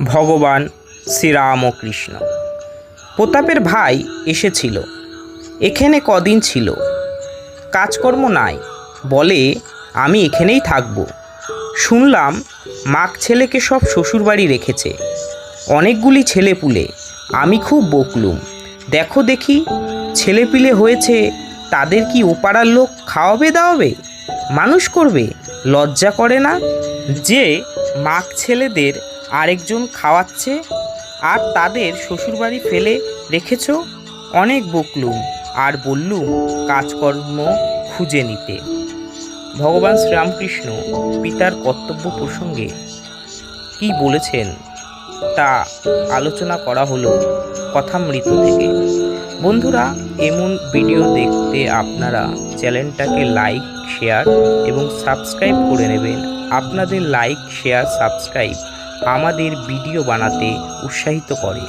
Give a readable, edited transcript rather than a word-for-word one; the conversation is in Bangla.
ভগবান শ্রীরামকৃষ্ণ। প্রতাপের ভাই এসেছিল, এখানে কদিন ছিল, কাজকর্ম নাই, বলে আমি এখানেই থাকব। শুনলাম মাক ছেলেকে সব শ্বশুরবাড়ি রেখেছে, অনেকগুলি ছেলেপুলে। আমি খুব বকলুম, দেখো দেখি ছেলেপিলে হয়েছে, তাদের কি ওপাড়ার লোক খাওয়াবে দাওয়াবে, মানুষ করবে? লজ্জা করে না যে মাক ছেলেদের আরেকজন খাওয়াচ্ছে আর তাদের শ্বশুরবাড়ি ফেলে রেখেছ? অনেক বকলুম আর বললুম কাজকর্ম খুঁজে নিতে। ভগবান শ্রীরামকৃষ্ণ পিতার কর্তব্য প্রসঙ্গে কি বলেছেন তা আলোচনা করা হলো কথামৃত থেকে। বন্ধুরা, এমন ভিডিও দেখতে আপনারা চ্যানেলটাকে লাইক, শেয়ার এবং সাবস্ক্রাইব করে নেবেন। আপনাদের লাইক, শেয়ার, সাবস্ক্রাইব আমাদের ভিডিও বানাতে উৎসাহিত করে।